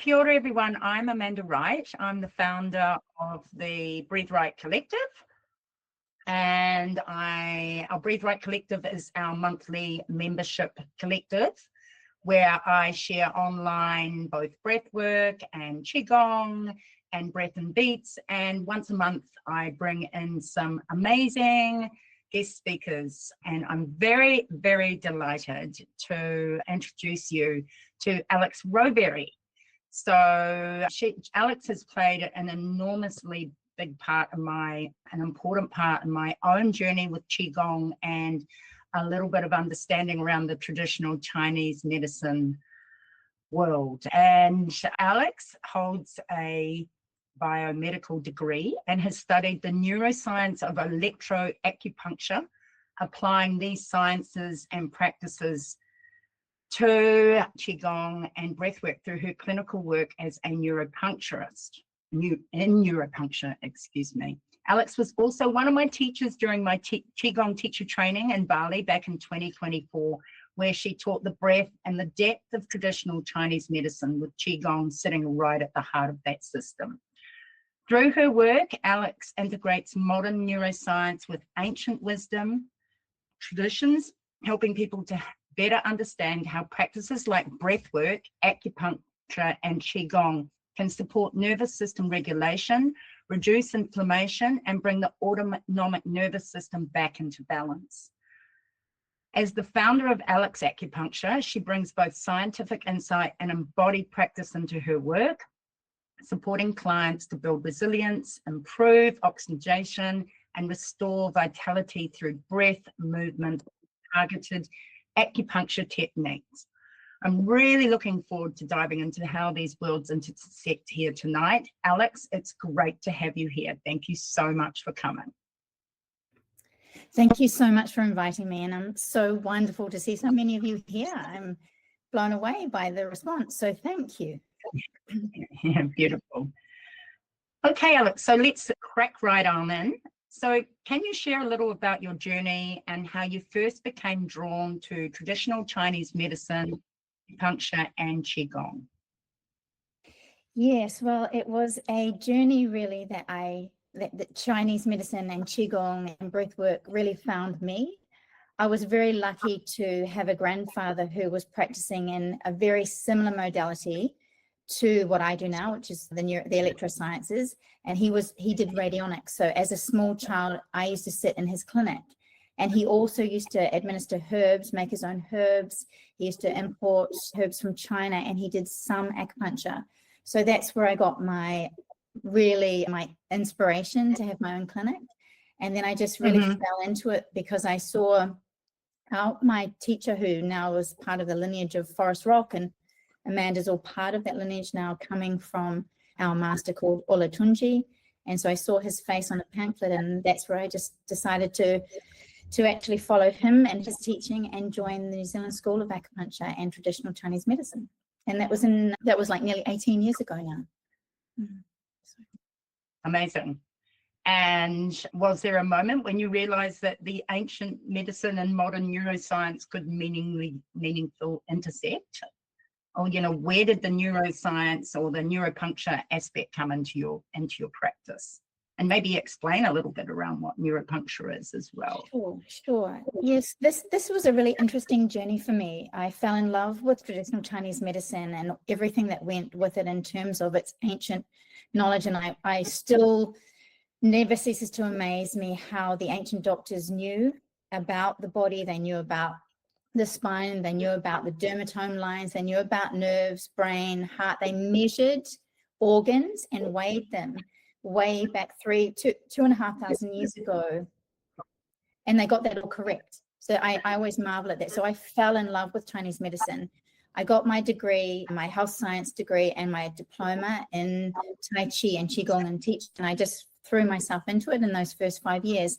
Kia ora, everyone. I'm Amanda Wright. I'm the founder of the Breathwork Collective. And our Breathwork Collective is our monthly membership collective where I share online both breathwork and Qi Gong and breath and beats. And once a month, I bring in some amazing guest speakers. And I'm very, very delighted to introduce you to Alex Rowberry. So Alex has played an enormously big part of an important part in my own journey with Qi Gong and a little bit of understanding around the traditional Chinese medicine world. And Alex holds a biomedical degree and has studied the neuroscience of electro-acupuncture, applying these sciences and practices to Qi Gong and breathwork through her clinical work as a neuropuncturist. Alex was also one of my teachers during my Qi Gong Teacher Training in Bali back in 2024, where she taught the breadth and the depth of traditional Chinese medicine, with Qi Gong sitting right at the heart of that system. Through her work, Alex integrates modern neuroscience with ancient wisdom, traditions, helping people to better understand how practices like breathwork, acupuncture, and Qi Gong can support nervous system regulation, reduce inflammation, and bring the autonomic nervous system back into balance. As the founder of Alex Acupuncture, she brings both scientific insight and embodied practice into her work, supporting clients to build resilience, improve oxygenation, and restore vitality through breath, movement, targeted acupuncture techniques. I'm really looking forward to diving into how these worlds intersect here tonight. Alex, it's great to have you here. Thank you so much for coming. Thank you so much for inviting me, and I'm so wonderful to see so many of you here. I'm blown away by the response, so thank you. Yeah, beautiful. Okay, Alex, so let's crack right on in. So can you share a little about your journey and how you first became drawn to traditional Chinese medicine, acupuncture, and Qi Gong? Yes, well, it was a journey really that Chinese medicine and Qi Gong and breathwork really found me. I was very lucky to have a grandfather who was practicing in a very similar modality to what I do now, which is the electrosciences, and he did radionics. So as a small child, I used to sit in his clinic, and he also used to administer herbs, make his own herbs. He used to import herbs from China, and he did some acupuncture. So that's where I got my inspiration to have my own clinic. And then I just really fell into it because I saw how my teacher, who now was part of the lineage of Forest Rock, and Amanda's all part of that lineage now, coming from our master called Olatunji. And so I saw his face on a pamphlet, and that's where I just decided to actually follow him and his teaching and join the New Zealand School of Acupuncture and Traditional Chinese Medicine. And that was like nearly 18 years ago now. Amazing. And was there a moment when you realized that the ancient medicine and modern neuroscience could meaningful intersect? Or, where did the neuroscience or the neuropuncture aspect come into your practice? And maybe explain a little bit around what neuropuncture is as well. Sure. Yes, this was a really interesting journey for me. I fell in love with traditional Chinese medicine and everything that went with it in terms of its ancient knowledge. And I still never ceases to amaze me how the ancient doctors knew about the body. They knew about the spine, they knew about the dermatome lines, they knew about nerves, brain, heart. They measured organs and weighed them way back 2,500 years ago, and they got that all correct. So I always marvel at that. So I fell in love with Chinese medicine. I got my degree, my health science degree, and my diploma in Tai Chi and Qi Gong and teaching, and I just threw myself into it in those first 5 years.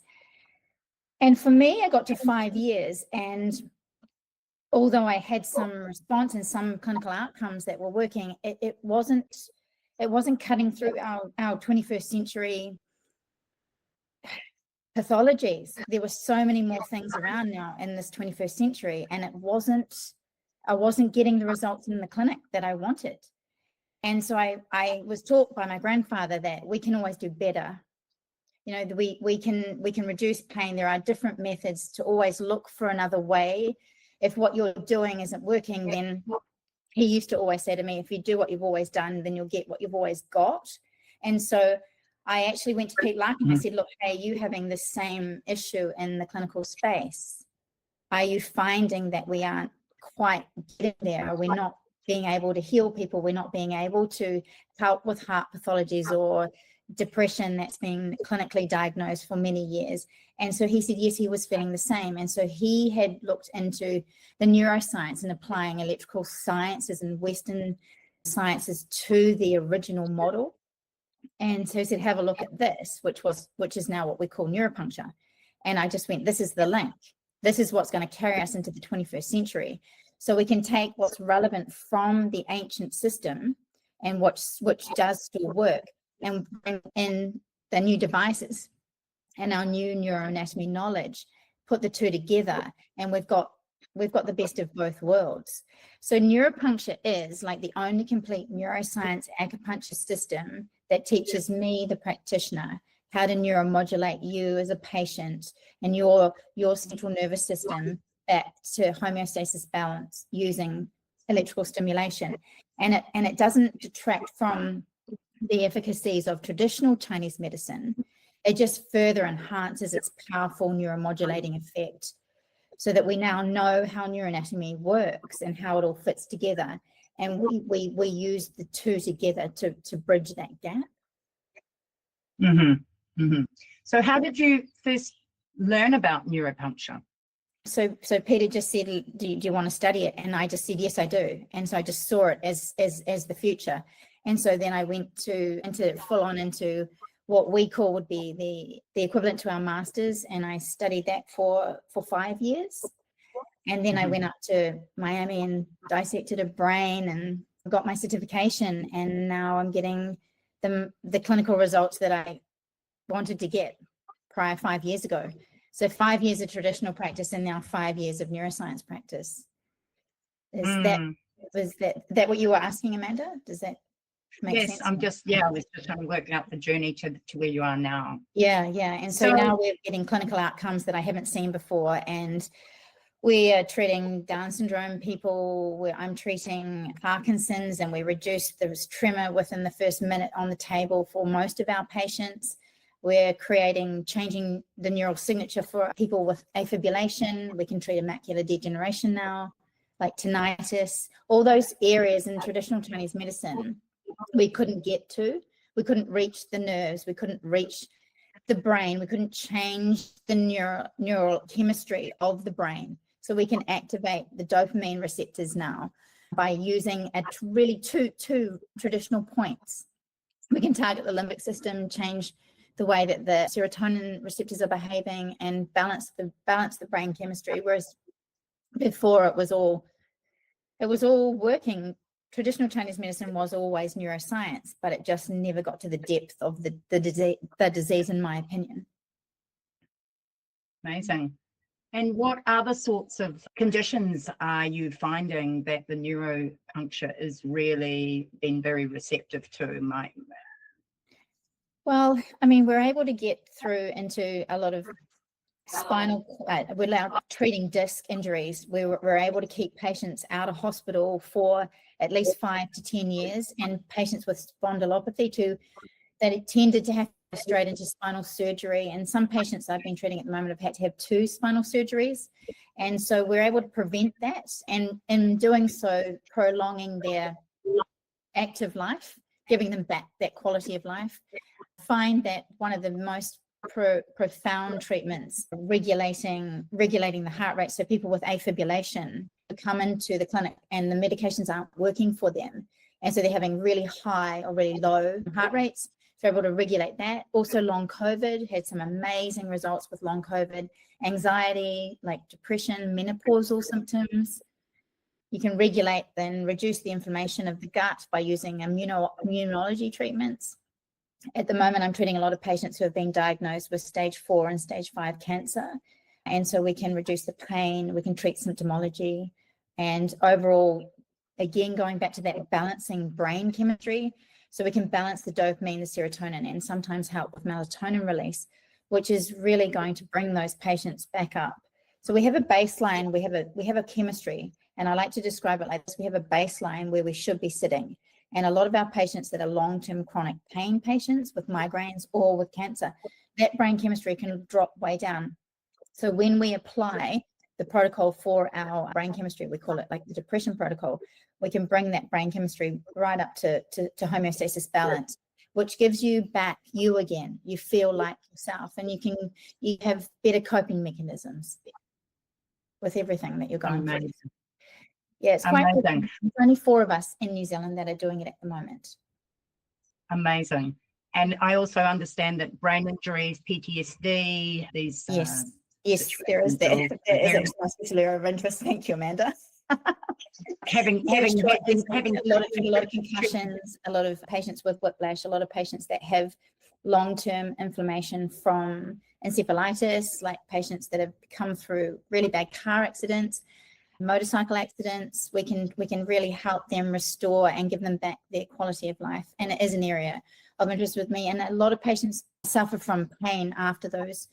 And for me, I got to 5 years, and although I had some response and some clinical outcomes that were working, it wasn't cutting through our 21st century pathologies. There were so many more things around now in this 21st century, and I wasn't getting the results in the clinic that I wanted. And so I was taught by my grandfather that we can always do better. You know, we can reduce pain. There are different methods to always look for another way. If what you're doing isn't working, then he used to always say to me, if you do what you've always done, then you'll get what you've always got. And so I actually went to Pete Larkin and I said, look, hey, you having the same issue in the clinical space? Are you finding that we aren't quite getting there? Are we not being able to heal people? We're not being able to help with heart pathologies or depression that's been clinically diagnosed for many years. And so he said, yes, he was feeling the same. And so he had looked into the neuroscience and applying electrical sciences and Western sciences to the original model. And so he said, have a look at this, which is now what we call neuropuncture. And I just went, this is the link. This is what's going to carry us into the 21st century. So we can take what's relevant from the ancient system and which does still work, and bring in the new devices and our new neuroanatomy knowledge, put the two together, and we've got the best of both worlds. So neuropuncture is like the only complete neuroscience acupuncture system that teaches me, the practitioner, how to neuromodulate you as a patient and your central nervous system back to homeostasis balance using electrical stimulation. And it doesn't detract from the efficacies of traditional Chinese medicine. It just further enhances its powerful neuromodulating effect, so that we now know how neuroanatomy works and how it all fits together. And we use the two together to bridge that gap. Mm-hmm. Mm-hmm. So how did you first learn about neuropuncture? So Peter just said, do you want to study it? And I just said, yes, I do. And so I just saw it as the future. And so then I went into what we call would be the equivalent to our masters. And I studied that for 5 years. And then I went up to Miami and dissected a brain and got my certification. And now I'm getting the clinical results that I wanted to get prior 5 years ago. So 5 years of traditional practice and now 5 years of neuroscience practice. Was that what you were asking, Amanda? Does that make sense? Yes, I was just trying to work out the journey to where you are now. Yeah. And so now we're getting clinical outcomes that I haven't seen before. And we are treating Down syndrome people. I'm treating Parkinson's, and we reduced the tremor within the first minute on the table for most of our patients. We're changing the neural signature for people with afibrillation. We can treat macular degeneration now, like tinnitus, all those areas in traditional Chinese medicine we couldn't get to. We couldn't reach the nerves. We couldn't reach the brain. We couldn't change the neural chemistry of the brain. So we can activate the dopamine receptors now by using really two traditional points. We can target the limbic system, change the way that the serotonin receptors are behaving, and balance the brain chemistry. Whereas before it was all working. Traditional Chinese medicine was always neuroscience, but it just never got to the depth of the disease, in my opinion. Amazing. And what other sorts of conditions are you finding that the neuropuncture is really been very receptive to? Well, I mean, we're able to get through into a lot of we're now treating disc injuries. We're able to keep patients out of hospital for at least 5 to 10 years, and patients with spondylopathy that tended to have to go straight into spinal surgery. And some patients I've been treating at the moment have had to have 2 spinal surgeries. And so we're able to prevent that, and in doing so, prolonging their active life, giving them back that quality of life. Find that one of the most profound treatments, regulating the heart rate. So people with afibrillation come into the clinic and the medications aren't working for them. And so they're having really high or really low heart rates. So able to regulate that. Also long COVID, had some amazing results with long COVID, anxiety, like depression, menopausal symptoms. You can regulate then reduce the inflammation of the gut by using immunology treatments. At the moment, I'm treating a lot of patients who have been diagnosed with stage 4 and stage 5 cancer. And so we can reduce the pain, we can treat symptomology, and overall again, going back to that balancing brain chemistry, so we can balance the dopamine, the serotonin, and sometimes help with melatonin release, which is really going to bring those patients back up. So we have a baseline, we have a chemistry, and I like to describe it like this: we have a baseline where we should be sitting. And a lot of our patients that are long-term chronic pain patients with migraines or with cancer, that brain chemistry can drop way down. So when we apply the protocol for our brain chemistry, we call it like the depression protocol, we can bring that brain chemistry right up to homeostasis balance, which gives you back you again. You feel like yourself, and you have better coping mechanisms with everything that you're going through. Yeah, it's quite good. There's only 4 of us in New Zealand that are doing it at the moment. Amazing. And I also understand that brain injuries, PTSD, these yes, there is that. That is especially of interest. Thank you, Amanda. having a lot of concussions, a lot of patients with whiplash, a lot of patients that have long-term inflammation from encephalitis, like patients that have come through really bad car accidents, motorcycle accidents. We can really help them restore and give them back their quality of life. And it is an area of interest with me. And a lot of patients suffer from pain after those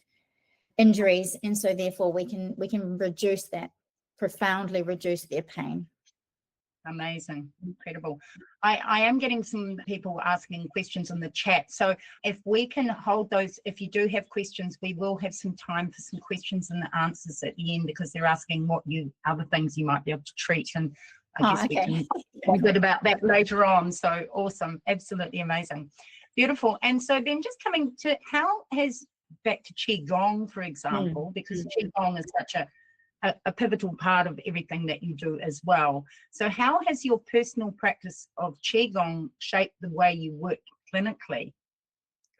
injuries, and so therefore we can reduce that, profoundly reduce their pain. Amazing, incredible. I am getting some people asking questions in the chat, so if we can hold those, if you do have questions, we will have some time for some questions and answers at the end, because they're asking what other things you might be able to treat, and I guess we can talk a bit about that later on. So awesome, absolutely amazing, beautiful. And so then just coming to how has, back to Qi Gong, for example, because Qi Gong is such a pivotal part of everything that you do as well. So how has your personal practice of Qi Gong shaped the way you work clinically?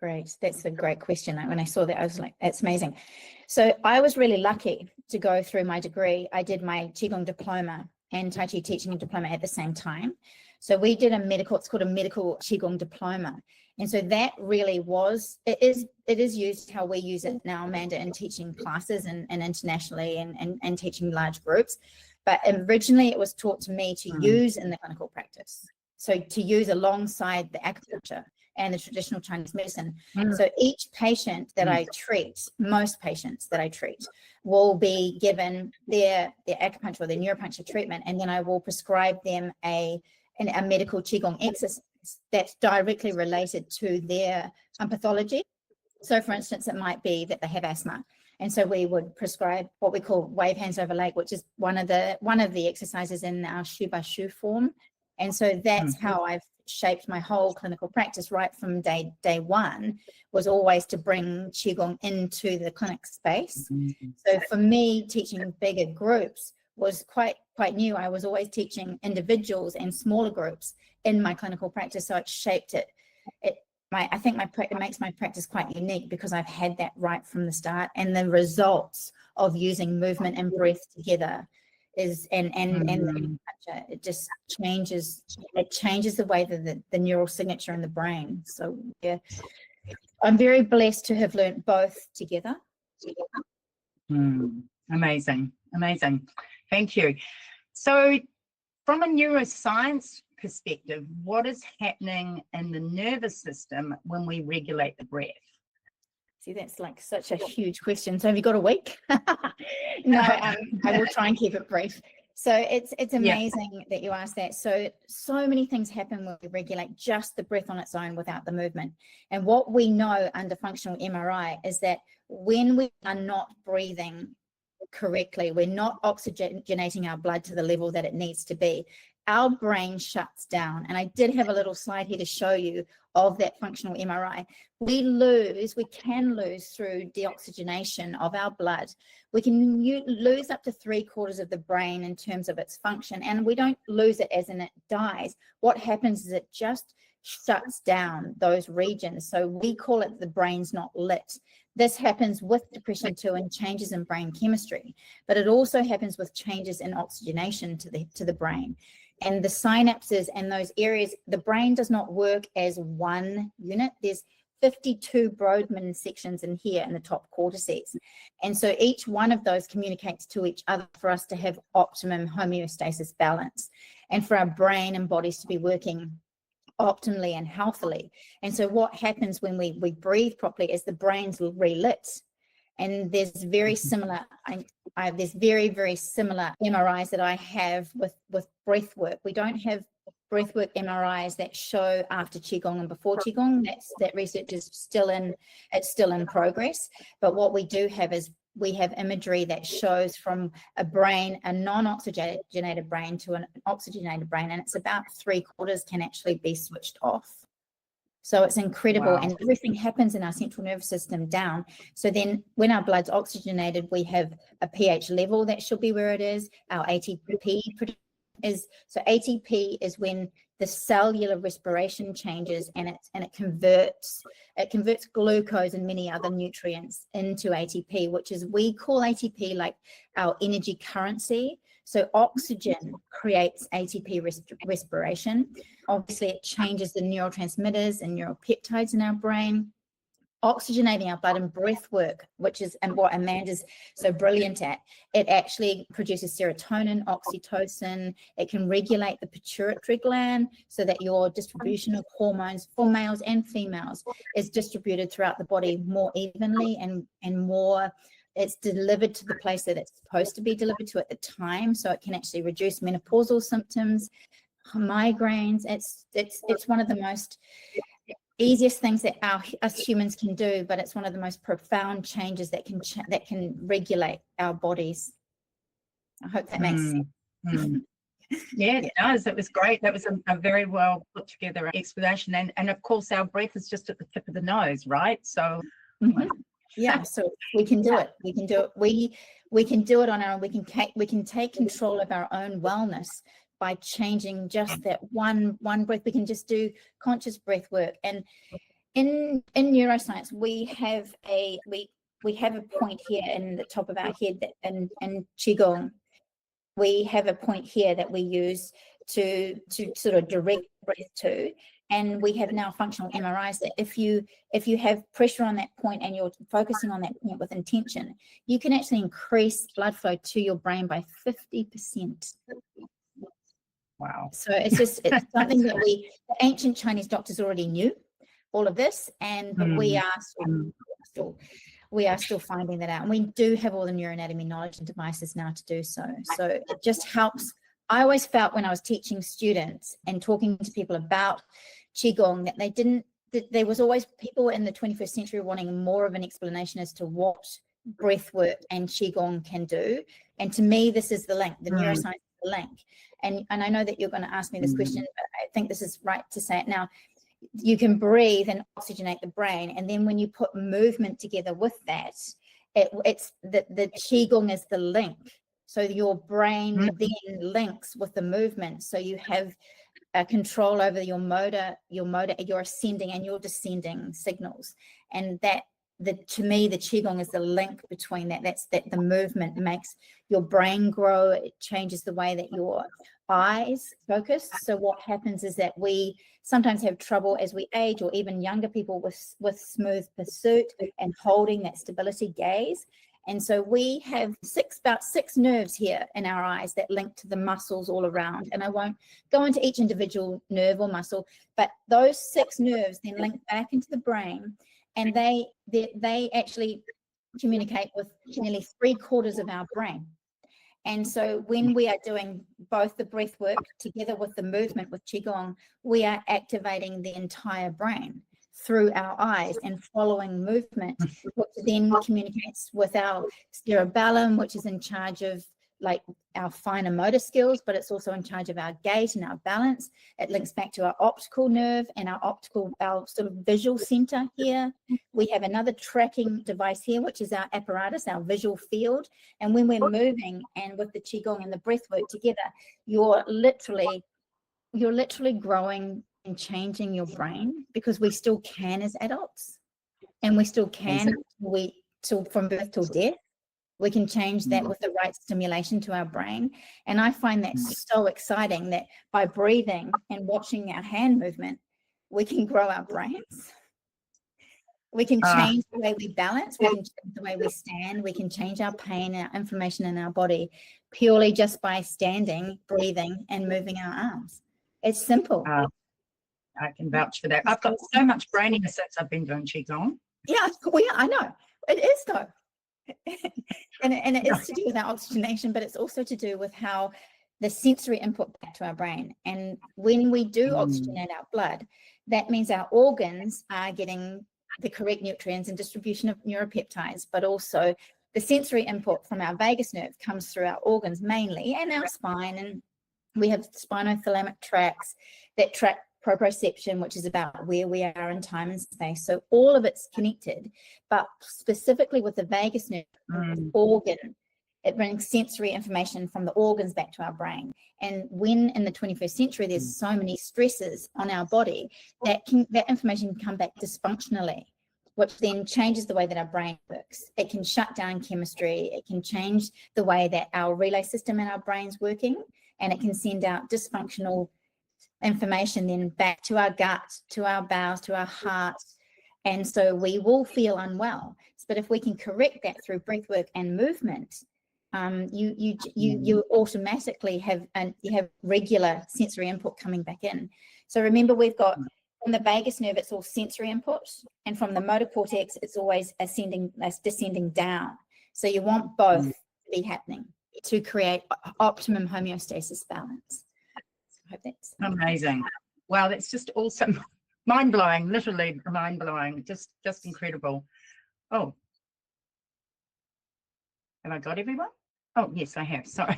Great, that's a great question. When I saw that, I was like, that's amazing. So I was really lucky to go through my degree. I did my Qi Gong diploma and Tai Chi teaching diploma at the same time. So we did it's called a medical Qi Gong diploma. And so that really was, it is used how we use it now, Amanda, in teaching classes and internationally and teaching large groups. But originally it was taught to me to use in the clinical practice. So to use alongside the acupuncture and the traditional Chinese medicine. So each patient that I treat, most patients that I treat, will be given their acupuncture or their neuropuncture treatment, and then I will prescribe them a medical Qigong exercise that's directly related to their pathology. So for instance, it might be that they have asthma, and so we would prescribe what we call wave hands over leg, which is one of the exercises in our Shu by Shu form. And so that's how I've shaped my whole clinical practice right from day one, was always to bring Qigong into the clinic space. So for me, teaching bigger groups was quite new. I was always teaching individuals and smaller groups in my clinical practice, so it shaped it. I think it makes my practice quite unique, because I've had that right from the start, and the results of using movement and breath together is and the acupuncture, it just changes the way that the neural signature in the brain. So yeah, I'm very blessed to have learned both together. Amazing, thank you. So from a neuroscience perspective, what is happening in the nervous system when we regulate the breath? See, that's like such a huge question. So have you got a week? No, I will try and keep it brief. So it's amazing that you asked that. So many things happen when we regulate just the breath on its own without the movement. And what we know under functional MRI is that when we are not breathing correctly, we're not oxygenating our blood to the level that it needs to be, our brain shuts down. And I did have a little slide here to show you of that functional MRI. We can lose through deoxygenation of our blood. We can lose up to 3/4 of the brain in terms of its function, and we don't lose it as in it dies. What happens is it just shuts down those regions. So we call it the brain's not lit. This happens with depression too, and changes in brain chemistry, but it also happens with changes in oxygenation to the brain. And the synapses and those areas, the brain does not work as one unit. There's 52 Brodmann sections in here in the top cortices. And so each one of those communicates to each other for us to have optimum homeostasis balance. and for our brain and bodies to be working optimally and healthily. And so what happens when we breathe properly is the brain's relit. And there's very similar, there's very similar MRIs that I have with breath work. We don't have breathwork MRIs that show after Qigong and before Qigong. That research is still in progress. But what we do have is we have imagery that shows from a brain, a non-oxygenated brain to an oxygenated brain, and it's about 3/4 can actually be switched off. So it's incredible. Wow. And everything happens in our central nervous system down. So then when our blood's oxygenated, we have a pH level that should be where it is. Our ATP is, so ATP is when the cellular respiration changes, and it converts glucose and many other nutrients into ATP, which is, we call ATP like our energy currency. So oxygen creates ATP respiration. Obviously, it changes the neurotransmitters and neuropeptides in our brain. Oxygenating our blood and breath work, which is, and what Amanda's so brilliant at, it actually produces serotonin, oxytocin. It can regulate the pituitary gland so that your distribution of hormones for males and females is distributed throughout the body more evenly and more. It's delivered to the place that it's supposed to be delivered to at the time, so it can actually reduce menopausal symptoms, migraines. It's one of the most easiest things that us humans can do, but it's one of the most profound changes that can regulate our bodies. I hope that makes sense. Yeah, it does. It was great. That was a very well put together explanation. And of course, our breath is just at the tip of the nose, right? So yeah, so we can do it. We can do it. We can do it on our own. We can take control of our own wellness by changing just that one breath. We can just do conscious breath work. And in neuroscience, we have a point here in the top of our head that in Qigong, we have a point here that we use to sort of direct breath to. And we have now functional MRIs that if you have pressure on that point and you're focusing on that point with intention, you can actually increase blood flow to your brain by 50%. Wow. So it's something that the ancient Chinese doctors already knew all of this, and we are still finding that out. And we do have all the neuroanatomy knowledge and devices now to do so. So it just helps. I always felt when I was teaching students and talking to people about Qigong that there was always people in the 21st century wanting more of an explanation as to what breath work and Qigong can do. And to me, this is the link, the neuroscience is the link. And I know that you're going to ask me this question, but I think this is right to say it now. You can breathe and oxygenate the brain, and then when you put movement together with that, it's the Qigong is the link. So your brain then links with the movement. So you have control over your ascending and your descending signals. And to me, the Qigong is the link between that. That's that the movement makes your brain grow. It changes the way that your eyes focus. So what happens is that we sometimes have trouble as we age, or even younger people with smooth pursuit and holding that stability gaze. And so we have about six nerves here in our eyes that link to the muscles all around. And I won't go into each individual nerve or muscle, but those 6 nerves then link back into the brain, and they actually communicate with nearly 3/4 of our brain. And so when we are doing both the breath work together with the movement with Qigong, we are activating the entire brain through our eyes and following movement, which then communicates with our cerebellum, which is in charge of like our finer motor skills, but it's also in charge of our gait and our balance. It links back to our optical nerve and our sort of visual center here. We have another tracking device here, which is our apparatus, our visual field. And when we're moving and with the Qigong and the breath work together, you're literally growing and changing your brain, because we still can as adults, and we still can from birth till death. We can change that with the right stimulation to our brain. And I find that so exciting that by breathing and watching our hand movement, we can grow our brains. We can change the way we balance. We can change the way we stand. We can change our pain, our inflammation in our body purely just by standing, breathing, and moving our arms. It's simple. I can vouch for that. I've got so much braining since I've been doing Qi Gong. Yeah, well, yeah, I know. It is though. and it is to do with our oxygenation, but it's also to do with how the sensory input back to our brain. And when we do oxygenate our blood, that means our organs are getting the correct nutrients and distribution of neuropeptides, but also the sensory input from our vagus nerve comes through our organs mainly, and our spine. And we have spinothalamic tracts that track proprioception, which is about where we are in time and space. So all of it's connected, but specifically with the vagus nerve organ, it brings sensory information from the organs back to our brain. And when in the 21st century, there's so many stresses on our body, that information can come back dysfunctionally, which then changes the way that our brain works. It can shut down chemistry. It can change the way that our relay system in our brain's working, and it can send out dysfunctional information then back to our gut, to our bowels, to our heart. And so we will feel unwell. But if we can correct that through breath work and movement, you automatically have regular sensory input coming back in. So remember, we've got from the vagus nerve, it's all sensory input, and from the motor cortex, it's always descending down. So you want both to be happening to create optimum homeostasis balance. So I hope that's amazing. Wow, that's just awesome. Mind-blowing, literally mind-blowing, just incredible. Oh, have I got everyone? Oh, yes, I have. Sorry.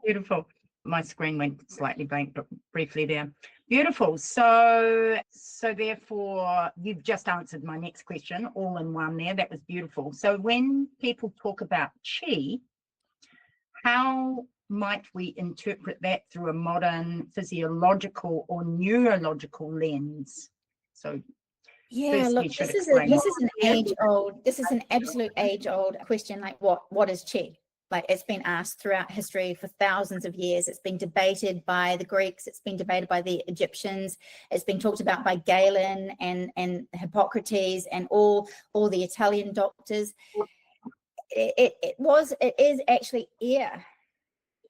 Beautiful. My screen went slightly blank, but briefly there. Beautiful. So therefore, you've just answered my next question all in one there. That was beautiful. So when people talk about Qi, how might we interpret that through a modern physiological or neurological lens? So yeah, look, this is an absolute age-old question. Like, what is Qi? Like, it's been asked throughout history for thousands of years. It's been debated by the Greeks. It's been debated by the Egyptians. It's been talked about by Galen and Hippocrates and all the Italian doctors. It is actually air.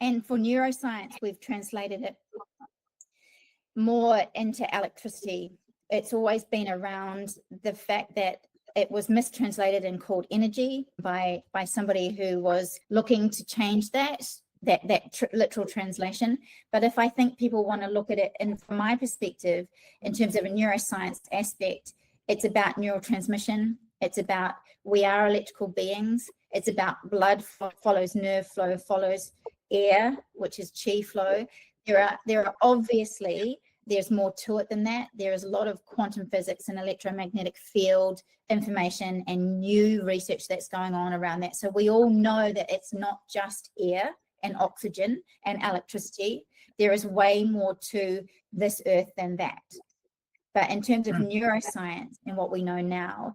And for neuroscience, we've translated it more into electricity. It's always been around the fact that it was mistranslated and called energy by somebody who was looking to change that literal translation. But if I think people want to look at it, and from my perspective, in terms of a neuroscience aspect, it's about neurotransmission. It's about, we are electrical beings. It's about blood follows nerve flow, follows air, which is Qi flow. There are obviously, there's more to it than that. There is a lot of quantum physics and electromagnetic field information and new research that's going on around that. So we all know that it's not just air and oxygen and electricity. There is way more to this earth than that. But in terms of neuroscience and what we know now,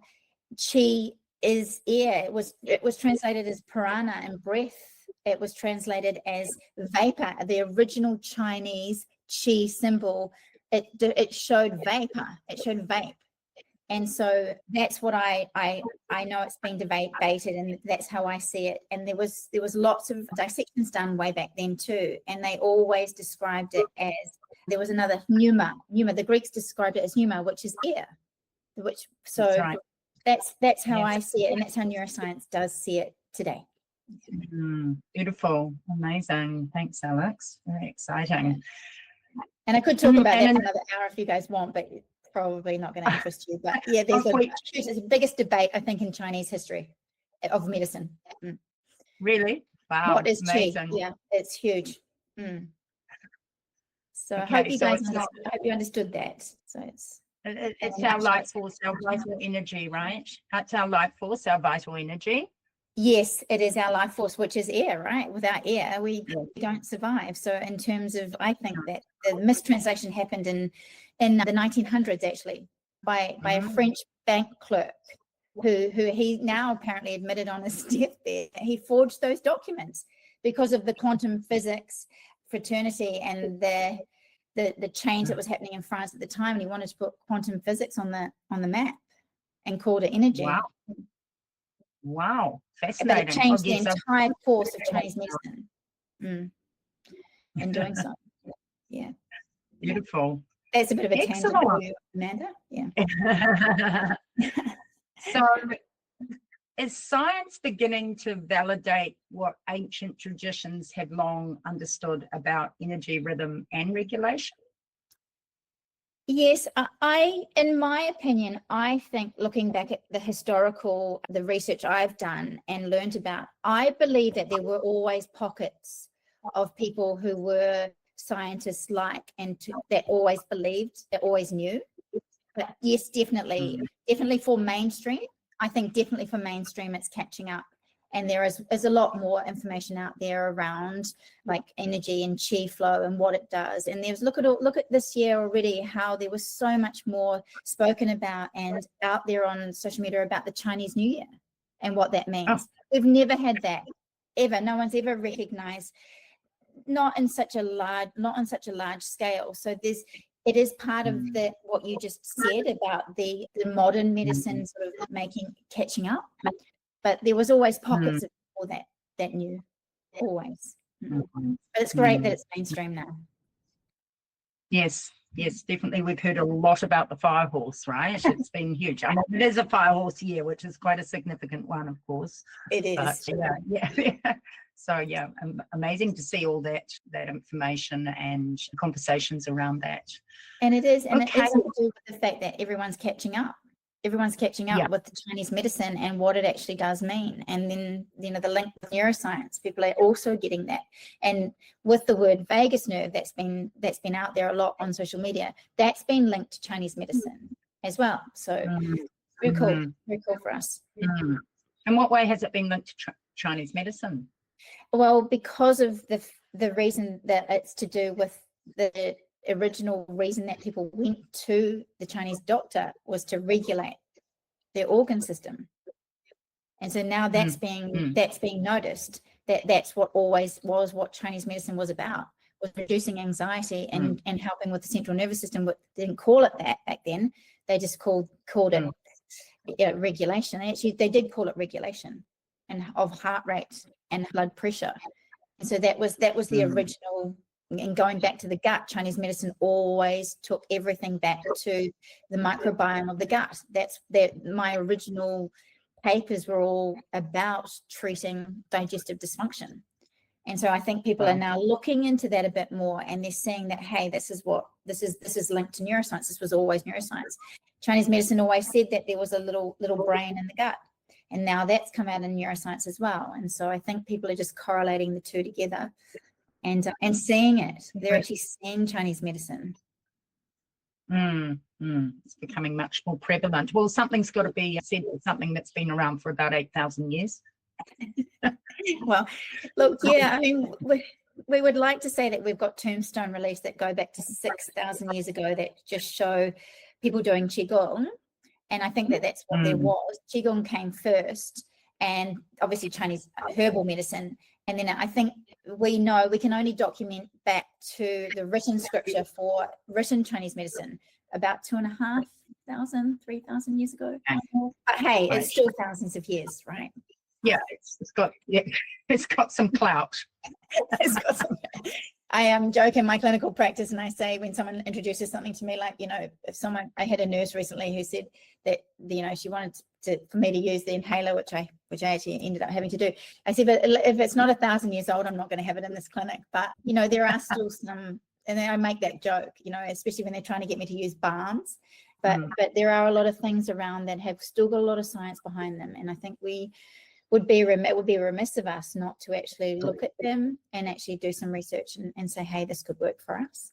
Qi is air. It was translated as prana and breath. It was translated as vapor. The original Chinese Qi symbol, it showed vapor. It showed vape. And so that's what I know it's been debated, and that's how I see it. And there was lots of dissections done way back then too, and they always described it as, there was another pneuma. The Greeks described it as pneuma, which is air. That's right. That's how I see it, and that's how neuroscience does see it today. Beautiful, amazing. Thanks, Alex. Very exciting. And I could talk about that for another hour if you guys want, but it's probably not going to interest you. But yeah, it's the biggest debate, I think, in Chinese history of medicine. Really? Wow. What is amazing. Qi? Yeah, it's huge. So I hope you guys understood that. So it's our life force, our vital energy, right? That's our life force, our vital energy. Yes, it is our life force, which is air, right? Without air, we don't survive. So in terms of, I think that the mistranslation happened in the 1900s, actually, by a French bank clerk who he now apparently admitted on his deathbed. He forged those documents because of the quantum physics fraternity and the change that was happening in France at the time. And he wanted to put quantum physics on the map and called it energy. Wow. Wow, But it fascinating. changed the yes, entire course of Chinese medicine in doing so. Yeah. beautiful. That's a bit of a tangent for Excellent. you, Amanda. Yeah. So, is science beginning to validate what ancient traditions have long understood about energy, rhythm, and regulation? Yes, in my opinion, I think looking back at the research I've done and learned about, I believe that there were always pockets of people who were scientists that always believed, that always knew. But yes, definitely for mainstream, I think definitely for mainstream, it's catching up. And there is a lot more information out there around like energy and Qi flow and what it does. And there's look at this year already, how there was so much more spoken about and out there on social media about the Chinese New Year and what that means. We've never had that ever. No one's ever recognized, not on such a large scale. So it is part of what you just said about the modern medicine sort of catching up. But there was always pockets of people that knew, always. But it's great that it's mainstream now. Yes, definitely. We've heard a lot about the fire horse, right? It's been huge. I mean, it is a fire horse year, which is quite a significant one, of course. It is. But, yeah. So, yeah, amazing to see all that information and conversations around that. And it is, and it is to do with the fact that everyone's catching up. Everyone's catching up with the Chinese medicine and what it actually does mean. And then, the link with neuroscience, people are also getting that. And with the word vagus nerve, that's been out there a lot on social media, that's been linked to Chinese medicine as well. So very cool for us. In what way has it been linked to Chinese medicine? Well, because of the reason that it's to do with the original reason that people went to the Chinese doctor was to regulate their organ system. And so now that's being noticed, that's what always was what Chinese medicine was about, was reducing anxiety and helping with the central nervous system. But they didn't call it that back then. They just called it regulation. Actually, they did call it regulation and of heart rate and blood pressure. And so that was the original. And going back to the gut, Chinese medicine always took everything back to the microbiome of the gut. My original papers were all about treating digestive dysfunction. And so I think people are now looking into that a bit more, and they're seeing that, hey, this is linked to neuroscience. This was always neuroscience. Chinese medicine always said that there was a little brain in the gut. And now that's come out in neuroscience as well. And so I think people are just correlating the two together and seeing it. They're actually seeing Chinese medicine. It's becoming much more prevalent. Well, something's got to be said with something that's been around for about 8,000 years. Well, look, yeah, I mean, we would like to say that we've got tombstone reliefs that go back to 6,000 years ago that just show people doing Qigong. And I think that's what there was. Qigong came first, and obviously Chinese herbal medicine. And then I think we can only document back to the written scripture for written Chinese medicine about 2,500, 3,000 years ago. But hey, it's still thousands of years, right? Yeah, it's got some clout. I am joking in my clinical practice, and I say when someone introduces something to me, like, I had a nurse recently who said that, she wanted for me to use the inhaler, which I actually ended up having to do. I said, but if it's not 1,000 years old, I'm not going to have it in this clinic. But, there are still some, and then I make that joke, especially when they're trying to get me to use balms. But there are a lot of things around that have still got a lot of science behind them. And I think it would be remiss of us not to actually look at them and actually do some research and say, hey, this could work for us.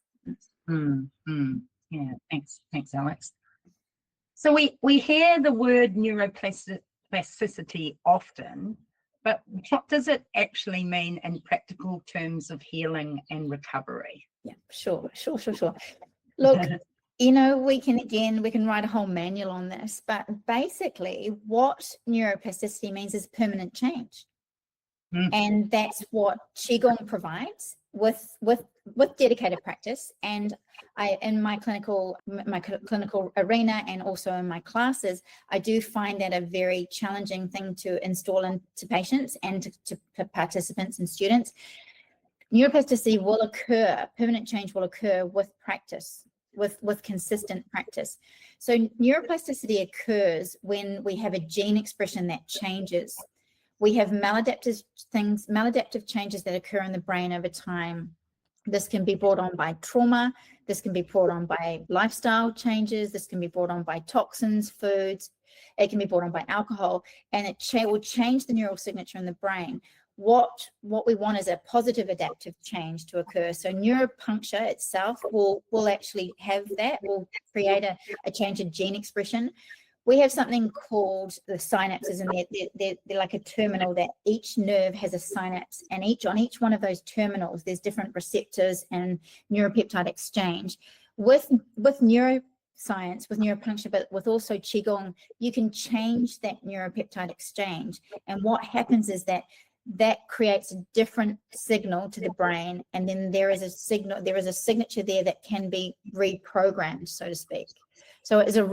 Yeah, thanks, Alex. So we hear the word neuroplasticity often, but what does it actually mean in practical terms of healing and recovery? Yeah, sure. Look, we can write a whole manual on this, but basically what neuroplasticity means is permanent change. And that's what Qigong provides with with dedicated practice, and I, in my clinical arena and also in my classes, I do find that a very challenging thing to install into patients and to participants and students. Neuroplasticity will occur, permanent change will occur with practice, with consistent practice. So neuroplasticity occurs when we have a gene expression that changes. We have maladaptive changes that occur in the brain over time. This can be brought on by trauma. This can be brought on by lifestyle changes. This can be brought on by toxins, foods. It can be brought on by alcohol, and it will change the neural signature in the brain. What we want is a positive adaptive change to occur. So neuropuncture itself will actually have that, will create a change in gene expression. We have something called the synapses, and they're like a terminal that each nerve has a synapse, and on each one of those terminals, there's different receptors and neuropeptide exchange. With neuroscience, with neuropuncture, but with also Qi Gong, you can change that neuropeptide exchange. And what happens is that creates a different signal to the brain, and then there is a signature there that can be reprogrammed, so to speak. So it's a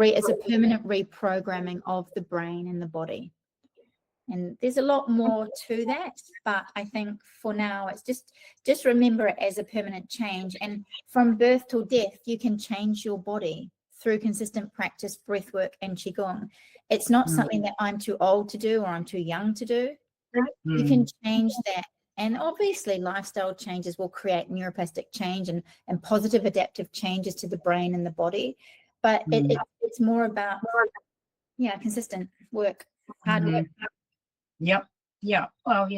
permanent reprogramming of the brain and the body. And there's a lot more to that, but I think for now it's just remember it as a permanent change. And from birth till death, you can change your body through consistent practice, breath work, and Qigong. It's not something that I'm too old to do or I'm too young to do. You can change that. And obviously lifestyle changes will create neuroplastic change and positive adaptive changes to the brain and the body. But it's more about, consistent work, hard work. Yep. Yeah. Well,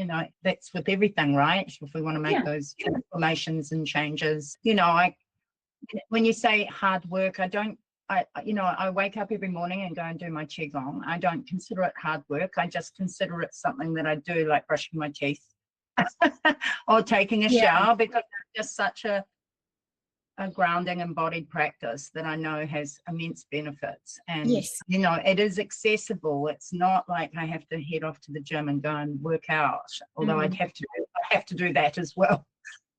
that's with everything, right? If we want to make those transformations and changes, when you say hard work, I wake up every morning and go and do my Qigong. I don't consider it hard work. I just consider it something that I do, like brushing my teeth or taking a shower, because it's just such a grounding embodied practice that I know has immense benefits. And, it is accessible. It's not like I have to head off to the gym and go and work out, although I'd have to do that as well.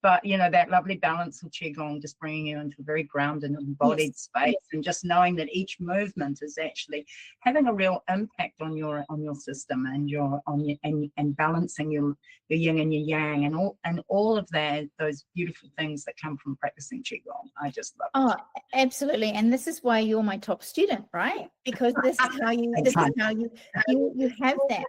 But, that lovely balance of Qigong, just bringing you into a very grounded and embodied space, and just knowing that each movement is actually having a real impact on your system and balancing your yin and your yang and all of those beautiful things that come from practicing Qigong. I just love it. Oh, absolutely. And this is why you're my top student, right? Because this is how you have that.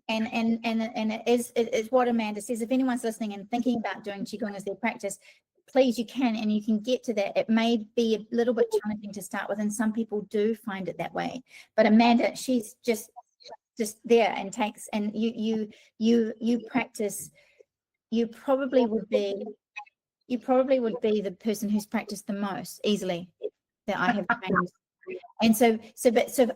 And it is what Amanda says. If anyone's listening and thinking about doing Qigong as their practice, please, you can get to that. It may be a little bit challenging to start with, and some people do find it that way. But Amanda, she's just there and takes, and you practice. You probably would be the person who's practiced the most easily that I have trained. And so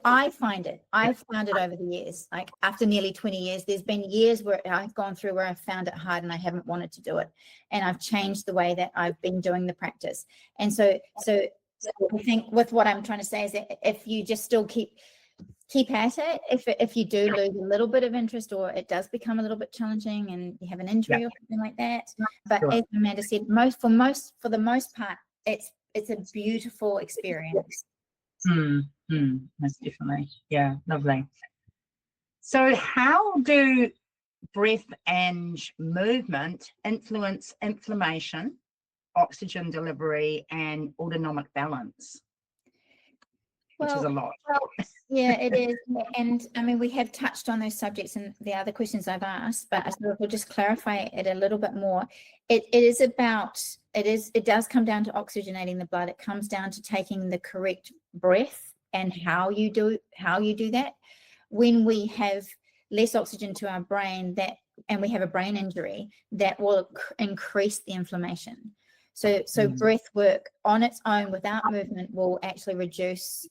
I've found it over the years, like after nearly 20 years, there's been years where I've gone through where I've found it hard and I haven't wanted to do it. And I've changed the way that I've been doing the practice. And so I think with what I'm trying to say is that if you just still keep at it, if you do lose a little bit of interest, or it does become a little bit challenging and you have an injury or something like that. But as Amanda said, for the most part, it's a beautiful experience. Most definitely. Yeah, lovely. So how do breath and movement influence inflammation, oxygen delivery, and autonomic balance? Which is a lot. Yeah, it is. And I mean, we have touched on those subjects in the other questions I've asked, but we'll just clarify it a little bit more. It does come down to oxygenating the blood. It comes down to taking the correct breath and how you do that. When we have less oxygen to our brain, and we have a brain injury, that will increase the inflammation. So breath work on its own without movement will actually reduce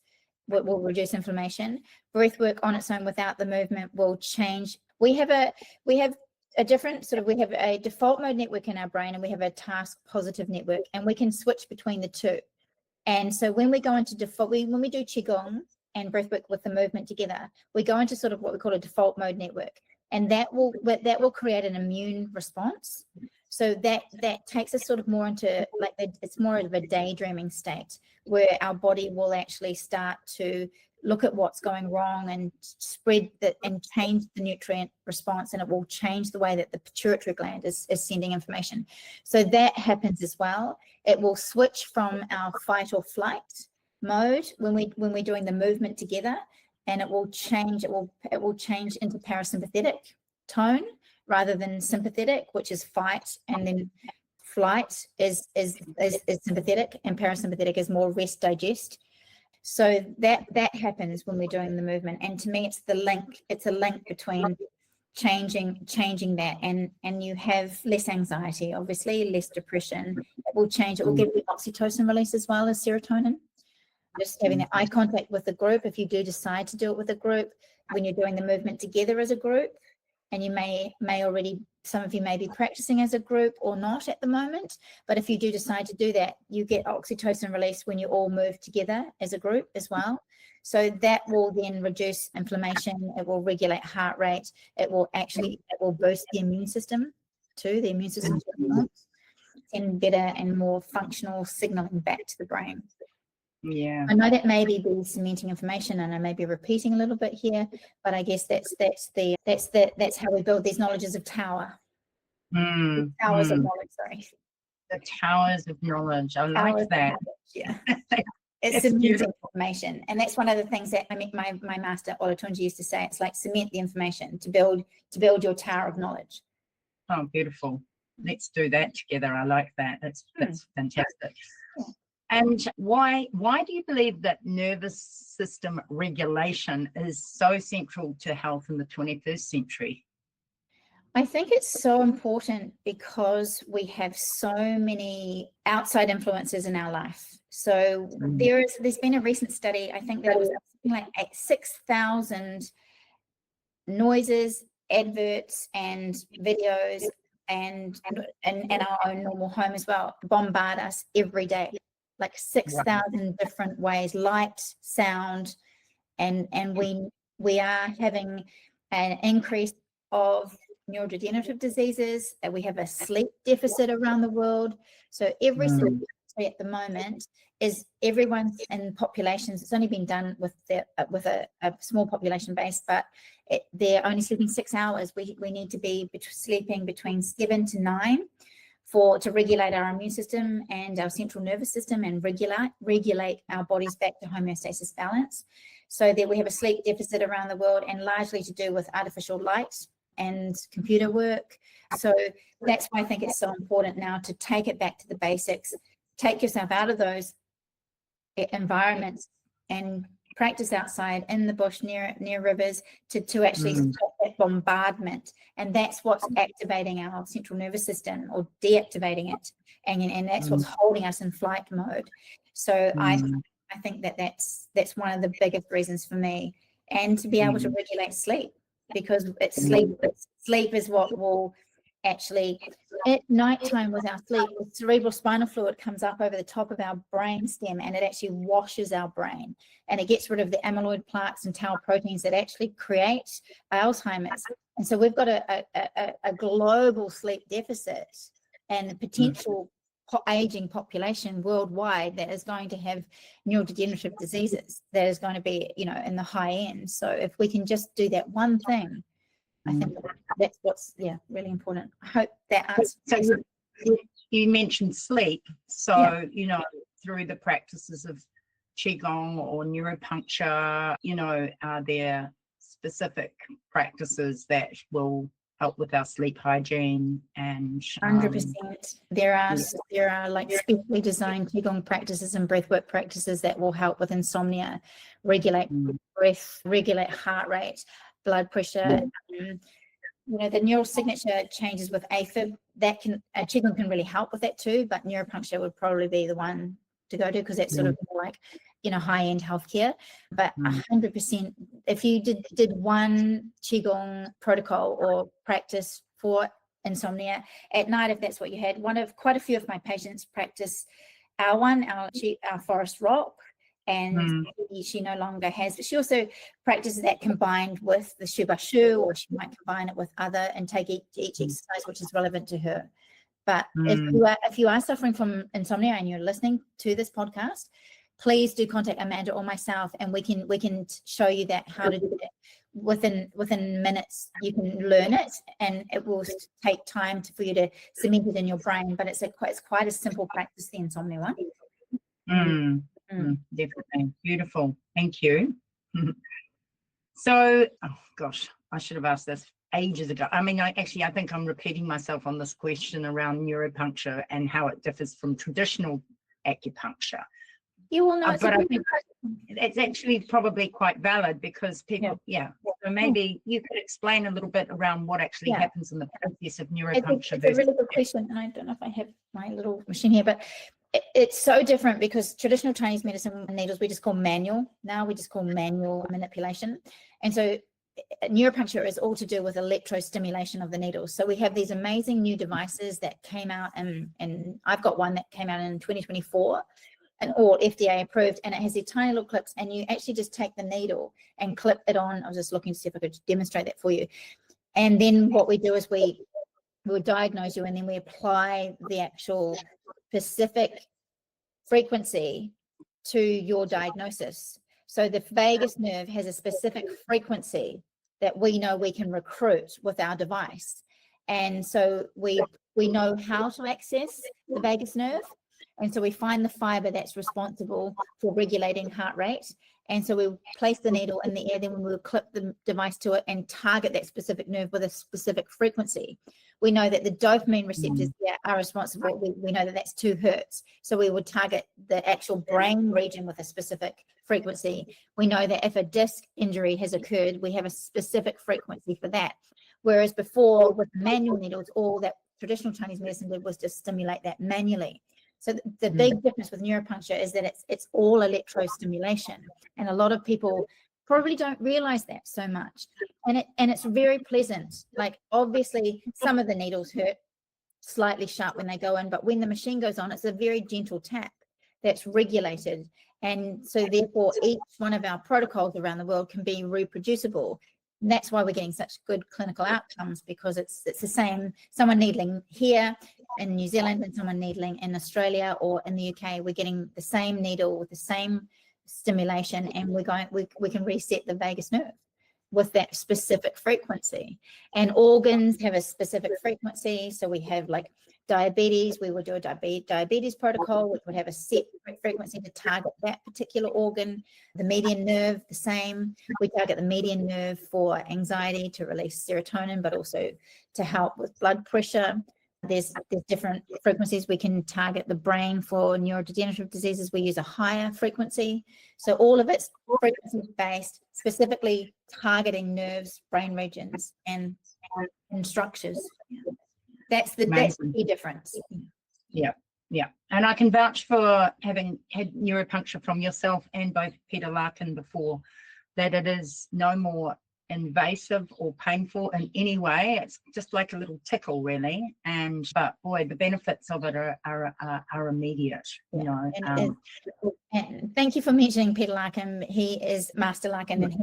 inflammation. Breath work on its own without the movement will change. We have a different we have a default mode network in our brain, and we have a task positive network, and we can switch between the two. And so when we go into default, when we do Qigong and breath work with the movement together, we go into sort of what we call a default mode network, and that will create an immune response. So that takes us sort of more into like it's more of a daydreaming state where our body will actually start to look at what's going wrong and and change the nutrient response, and it will change the way that the pituitary gland is sending information. So that happens as well. It will switch from our fight or flight mode when we're doing the movement together, and it will change into parasympathetic tone rather than sympathetic, which is fight, and then flight is sympathetic, and parasympathetic is more rest, digest. So that happens when we're doing the movement, and to me, it's a link between changing that, and you have less anxiety, obviously, less depression. It will change. It will give you oxytocin release as well as serotonin. Just having that eye contact with the group, if you do decide to do it with a group, when you're doing the movement together as a group, and you may already, some of you may be practicing as a group or not at the moment, but if you do decide to do that, you get oxytocin release when you all move together as a group as well. So that will then reduce inflammation, it will regulate heart rate, it will boost the immune system too, the immune system and better and more functional signaling back to the brain. Yeah, I know that maybe be cementing information, and I may be repeating a little bit here, but I guess that's how we build these knowledges of tower. Towers of knowledge, sorry. The towers of knowledge. I like that. Yeah. It's cementing information. And that's one of the things that my master Olatunji used to say. It's like cement the information to build your tower of knowledge. Oh, beautiful. Let's do that together. I like that. That's fantastic. Yeah. And why do you believe that nervous system regulation is so central to health in the 21st century? I think it's so important because we have so many outside influences in our life. So there's been a recent study, I think there was something like 6,000 noises, adverts, and videos, and our own normal home as well, bombard us every day. Like 6,000 different ways, light, sound, and we are having an increase of neurodegenerative diseases. We have a sleep deficit around the world. So every single country at the moment is everyone in populations. It's only been done with a small population base, but they're only sleeping 6 hours. We need to be sleeping between 7 to 9. To regulate our immune system and our central nervous system, and regulate our bodies back to homeostasis balance. So that we have a sleep deficit around the world, and largely to do with artificial light and computer work. So that's why I think it's so important now to take it back to the basics, take yourself out of those environments and practice outside in the bush near rivers to actually stop that bombardment. And that's what's activating our central nervous system or deactivating it, and that's what's holding us in flight mode. So I think that's one of the biggest reasons for me, and to be able to regulate sleep, because sleep is what will actually, at nighttime with our sleep, the cerebral spinal fluid comes up over the top of our brain stem, and it actually washes our brain, and it gets rid of the amyloid plaques and tau proteins that actually create Alzheimer's. And so we've got a global sleep deficit and potential aging population worldwide that is going to have neurodegenerative diseases, that is going to be, in the high end. So if we can just do that one thing, I think that's what's really important. I hope that answers. So you mentioned sleep. So, through the practices of Qi Gong or neuropuncture, are there specific practices that will help with our sleep hygiene? And 100%. There are like specially designed Qi Gong practices and breathwork practices that will help with insomnia, regulate breath, regulate heart rate, blood pressure. The neural signature changes with AFib. That Qi Gong can really help with that too, but neuropuncture would probably be the one to go to, because that's sort of more like high-end healthcare. But 100%, if you did one Qi Gong protocol or practice for insomnia at night, if that's what you had, quite a few of my patients practice our forest rock, and she no longer has, but she also practices that combined with the Shubashu, or she might combine it with other and take each exercise which is relevant to her. But if you are suffering from insomnia and you're listening to this podcast, please do contact Amanda or myself, and we can show you that how to do it. Within minutes you can learn it, and it will take time for you to cement it in your brain, but it's quite a simple practice, the insomnia one. Definitely. Beautiful. Thank you. So, oh gosh, I should have asked this ages ago. I mean, I think I'm repeating myself on this question around neuropuncture and how it differs from traditional acupuncture. You will know, but I think it's actually probably quite valid, because people, so maybe you could explain a little bit around what actually happens in the process of neuropuncture. It's a really good question, and I don't know if I have my little machine here, but it's so different, because traditional Chinese medicine needles we just call manual. Now we just call manual manipulation. And so neuropuncture is all to do with electrostimulation of the needles. So we have these amazing new devices that came out, and I've got one that came out in 2024, and all FDA approved, and it has these tiny little clips, and you actually just take the needle and clip it on. I was just looking to see if I could demonstrate that for you. And then what we do is we will diagnose you, and then we apply the actual specific frequency to your diagnosis. So the vagus nerve has a specific frequency that we know we can recruit with our device. And so we know how to access the vagus nerve. And so we find the fiber that's responsible for regulating heart rate. And so we place the needle in the air, then we will clip the device to it and target that specific nerve with a specific frequency. We know that the dopamine receptors are responsible. We know that that's 2 hertz. So we would target the actual brain region with a specific frequency. We know that if a disc injury has occurred, we have a specific frequency for that. Whereas before, with manual needles, all that traditional Chinese medicine did was just stimulate that manually. So the big difference with neuropuncture is that it's all electrostimulation, and a lot of people probably don't realize that so much. And it's very pleasant. Like, obviously some of the needles hurt slightly sharp when they go in, but when the machine goes on, it's a very gentle tap that's regulated. And so therefore each one of our protocols around the world can be reproducible. And that's why we're getting such good clinical outcomes, because it's the same, someone needling here in New Zealand and someone needling in Australia or in the UK, we're getting the same needle with the same stimulation, and we can reset the vagus nerve with that specific frequency. And organs have a specific frequency. So we have like diabetes, we would do a diabetes protocol, which would have a set frequency to target that particular organ. The median nerve, the same. We target the median nerve for anxiety, to release serotonin, but also to help with blood pressure. There's different frequencies. We can target the brain for neurodegenerative diseases. We use a higher frequency. So all of it's frequency-based, specifically targeting nerves, brain regions, and structures. That's the key difference. Yeah. And I can vouch for having had neuropuncture from yourself and both Peter Larkin before, that it is no more invasive or painful in any way. It's just like a little tickle, really. But boy, the benefits of it are immediate. You know. And thank you for mentioning Peter Larkin. He is Master Larkin, and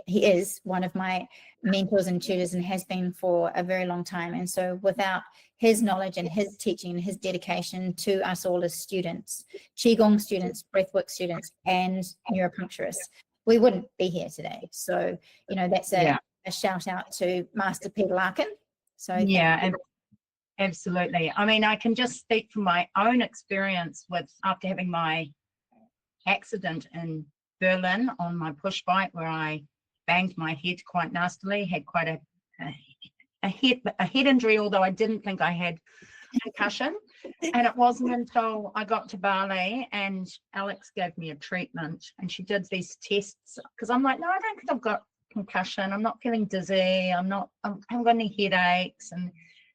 he is one of my mentors and tutors, and has been for a very long time. And so without his knowledge and his teaching and his dedication to us all as students, Qi Gong students, breathwork students, and neuropuncturists, we wouldn't be here today. So, that's a shout out to Master Peter Larkin. So and absolutely. I mean, I can just speak from my own experience after having my accident in Berlin on my push bike, where I banged my head quite nastily, had quite a head injury, although I didn't think I had concussion. And it wasn't until I got to Bali and Alex gave me a treatment, and she did these tests, because I'm like, no, I don't think I've got concussion. I'm not feeling dizzy. I haven't got any headaches. And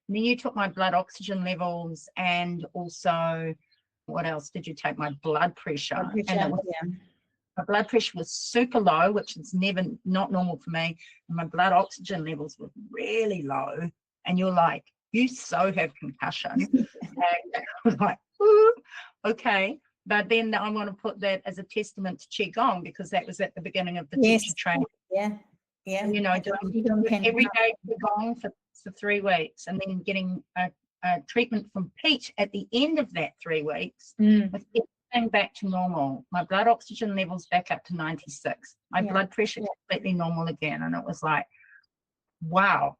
then you took my blood oxygen levels, and also, what else did you take? My blood pressure. My blood pressure was super low, which is not normal for me. And my blood oxygen levels were really low. And you're like, you so have concussion. And I was like, ooh, okay. But then I want to put that as a testament to Qi Gong, because that was at the beginning of the teacher training. Yeah. Doing every day Qi Gong for 3 weeks, and then getting a a treatment from Pete at the end of that 3 weeks, with everything back to normal. My blood oxygen levels back up to 96. My blood pressure completely normal again. And it was like, wow.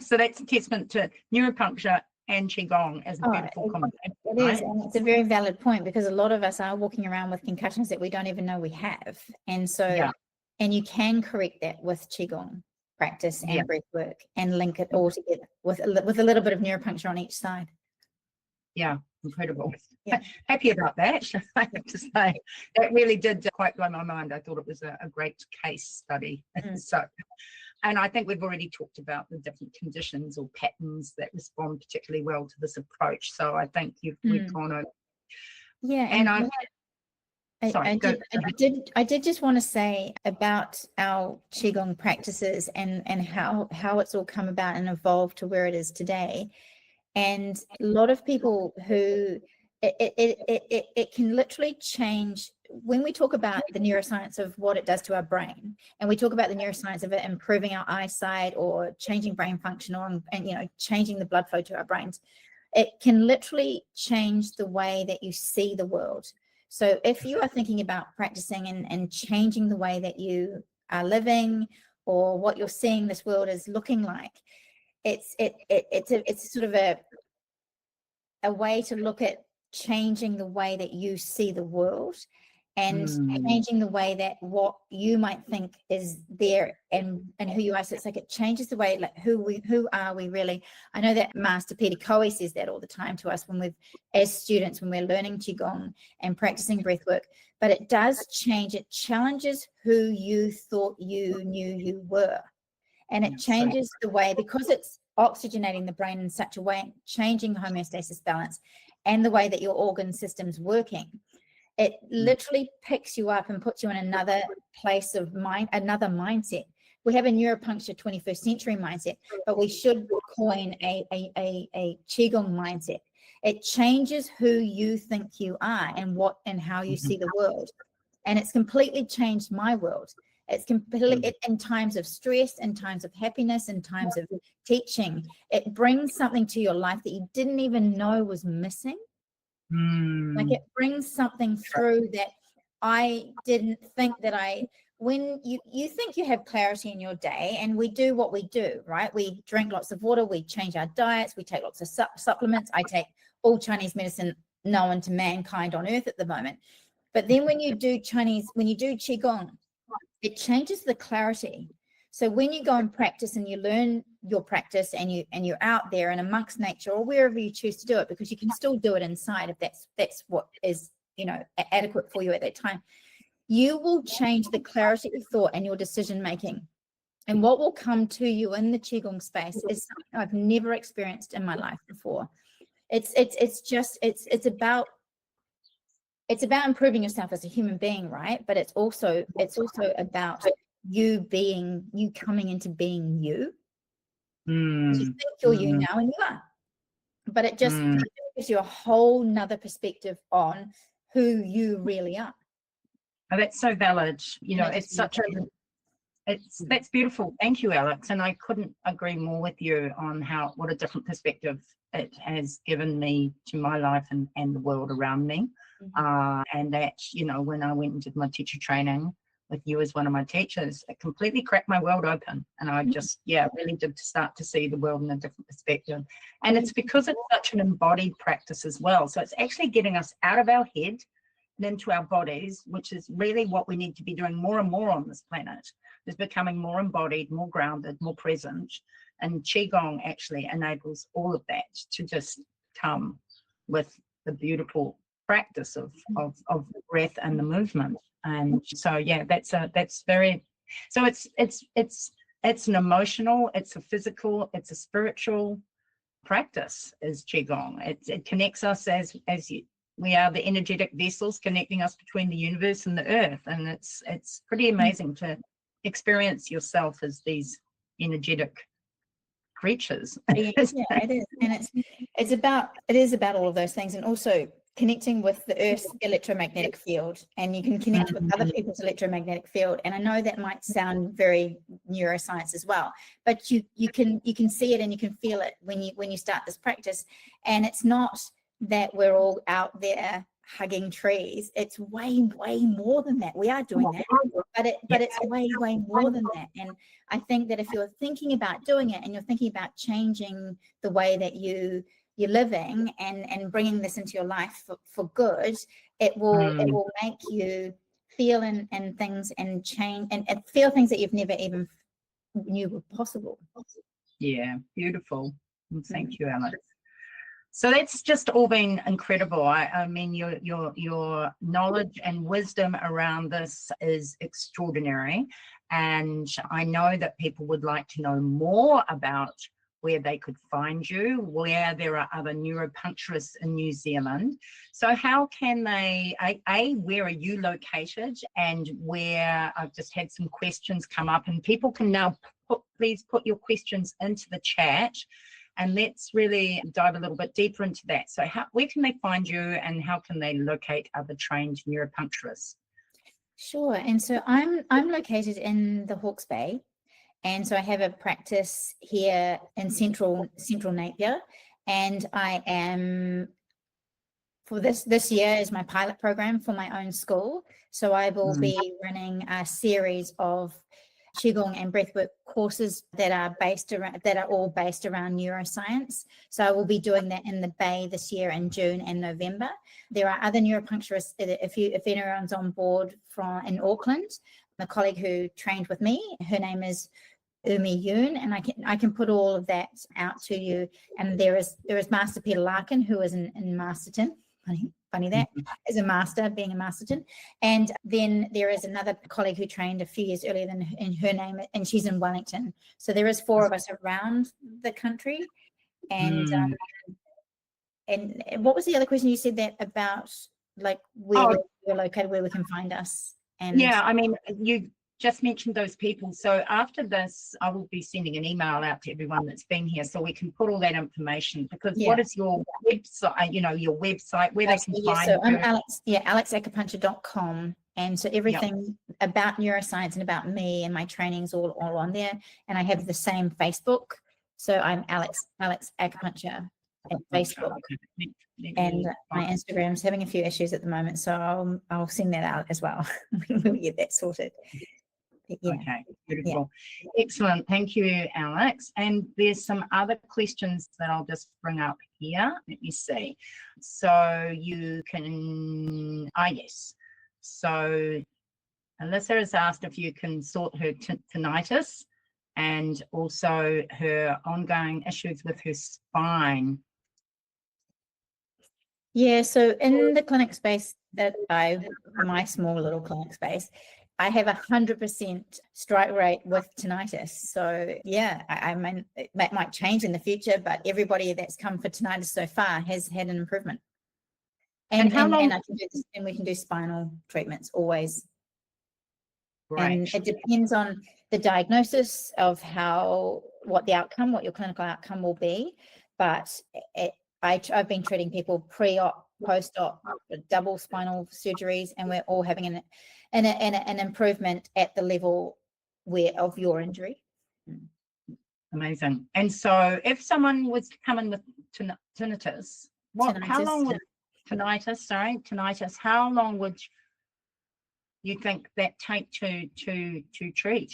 So that's a testament to neuropuncture and Qigong as a beautiful combination. It is, and it's a very valid point, because a lot of us are walking around with concussions that we don't even know we have. And so, and you can correct that with Qigong practice and breath work, and link it all together with a little bit of neuropuncture on each side. Yeah, incredible. Happy about that, I have to say. That really did quite blow my mind. I thought it was a great case study. So, and I think we've already talked about the different conditions or patterns that respond particularly well to this approach. So I think we've gone over. Yeah, and I did just want to say about our Qigong practices and how it's all come about and evolved to where it is today. And a lot of people who it can literally change. When we talk about the neuroscience of what it does to our brain, and we talk about the neuroscience of it improving our eyesight or changing brain function, and changing the blood flow to our brains, it can literally change the way that you see the world. So if you are thinking about practicing and changing the way that you are living, or what you're seeing this world is looking like, it's sort of a way to look at changing the way that you see the world, and changing the way that what you might think is there and who you are. So it's like it changes the way, like who are we really? I know that Master Peter Coe says that all the time to us as students, when we're learning Qigong and practicing breath work. But it does change. It challenges who you thought you knew you were. And it changes the way, because it's oxygenating the brain in such a way, changing homeostasis balance and the way that your organ system's working. It literally picks you up and puts you in another place of mind, another mindset. We have a neuropuncture 21st century mindset, but we should coin a Qigong mindset. It changes who you think you are and how you see the world. And it's completely changed my world. It's completely, in times of stress, in times of happiness, in times of teaching, it brings something to your life that you didn't even know was missing. Like it brings something through that I didn't think that when you think you have clarity in your day, and we do what we do, right? We drink lots of water, we change our diets, we take lots of supplements. I take all Chinese medicine known to mankind on earth at the moment. But then when you do Qigong, it changes the clarity. So when you go and practice and you learn your practice and you're out there and amongst nature, or wherever you choose to do it, because you can still do it inside if that's what is adequate for you at that time, you will change the clarity of thought and your decision making. And what will come to you in the Qigong space is something I've never experienced in my life before. It's about improving yourself as a human being, right? But it's also about you coming into being you. You think you're you now, and you are. But it just gives you a whole nother perspective on who you really are. Oh, that's so valid. That's beautiful. Thank you, Alex. And I couldn't agree more with you on what a different perspective it has given me to my life and the world around me. And that, when I went and did my teacher training with you as one of my teachers, it completely cracked my world open. And I just, really did start to see the world in a different perspective. And it's because it's such an embodied practice as well. So it's actually getting us out of our head and into our bodies, which is really what we need to be doing more and more on this planet, is becoming more embodied, more grounded, more present. And Qigong actually enables all of that to just come with the beautiful practice of the breath and the movement. And so that's very, so it's an emotional, it's a physical, it's a spiritual practice is Qigong. It connects us as we are the energetic vessels connecting us between the universe and the earth. And it's pretty amazing to experience yourself as these energetic creatures. Yeah, it is. And it is about all of those things. And also connecting with the Earth's electromagnetic field, and you can connect with other people's electromagnetic field. And I know that might sound very neuroscience as well, but you can see it and you can feel it when you start this practice. And it's not that we're all out there hugging trees. It's way more than that. We are doing that, but it's way more than that. And I think that if you're thinking about doing it and you're thinking about changing the way that you're living and bringing this into your life for good, it will make you feel and things and change and feel things that you've never even knew were possible. Yeah, beautiful. Thank you, Alex. So that's just all been incredible. I mean, your knowledge and wisdom around this is extraordinary. And I know that people would like to know more about where they could find you, where there are other neuropuncturists in New Zealand. So how can they, where are you located, and where, I've just had some questions come up, and people can now please put your questions into the chat. And let's really dive a little bit deeper into that. So where can they find you, and how can they locate other trained neuropuncturists? Sure. And so I'm located in the Hawke's Bay. And so I have a practice here in central Napier. And I am, for this year is my pilot program for my own school. So I will be running a series of Qi Gong and breathwork courses that are all based around neuroscience. So I will be doing that in the Bay this year in June and November. There are other neuropuncturists, if anyone's on board in Auckland, a colleague who trained with me, her name is Umi Yoon, and I can put all of that out to you. And there is Master Peter Larkin, who is in Masterton. Funny that, as a master, being a Masterton. And then there is another colleague who trained a few years earlier than in her name, and she's in Wellington. So there is 4 of us around the country. And and what was the other question you said that about, like where we're located, where we can find us? And yeah, I mean, you just mentioned those people. So after this, I will be sending an email out to everyone that's been here, so we can put all that information. Because what is your website? Your website where they can find. So I'm alexacupuncture.com, and so everything about neuroscience and about me and my trainings all on there. And I have the same Facebook. So I'm Alex Acupuncture at Facebook. And my Instagram's having a few issues at the moment, so I'll send that out as well. We'll get that sorted. Okay, beautiful. Excellent. Thank you, Alex. And there's some other questions that I'll just bring up here. Let me see. So you can, yes. So Alyssa has asked if you can sort her tinnitus and also her ongoing issues with her spine. Yeah, so in the clinic space my small little clinic space, I have 100% strike rate with tinnitus. So yeah, I mean, it might change in the future, but everybody that's come for tinnitus so far has had an improvement. And how long? And I can do this, and we can do spinal treatments always. Right. And it depends on the diagnosis of what your clinical outcome will be. But I've been treating people pre-op, post-op, double spinal surgeries, and we're all having an improvement at the level of your injury. Amazing. And so if someone was coming with tinnitus, how long would tinnitus, how long would you think that take to treat?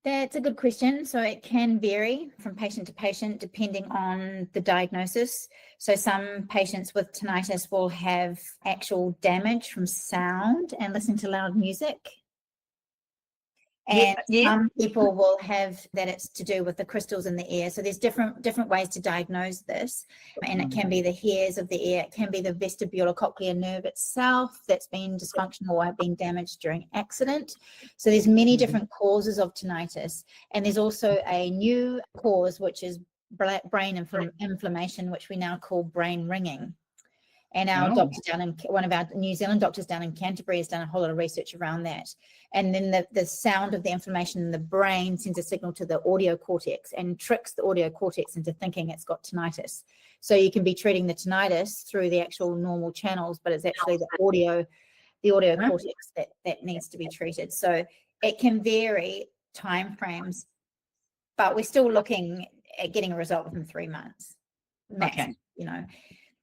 That's a good question. So it can vary from patient to patient depending on the diagnosis. So some patients with tinnitus will have actual damage from sound and listening to loud music. And some people will have that it's to do with the crystals in the ear. So there's different ways to diagnose this. And it can be the hairs of the ear. It can be the vestibulocochlear nerve itself that's been dysfunctional or been damaged during accident. So there's many different causes of tinnitus. And there's also a new cause, which is brain inflammation, which we now call brain ringing. And our doctor down in, one of our New Zealand doctors down in Canterbury has done a whole lot of research around that. And then the sound of the inflammation in the brain sends a signal to the audio cortex and tricks the audio cortex into thinking it's got tinnitus. So you can be treating the tinnitus through the actual normal channels, but it's actually the audio cortex that needs to be treated. So it can vary timeframes, but we're still looking at getting a result within 3 months. Max, you know.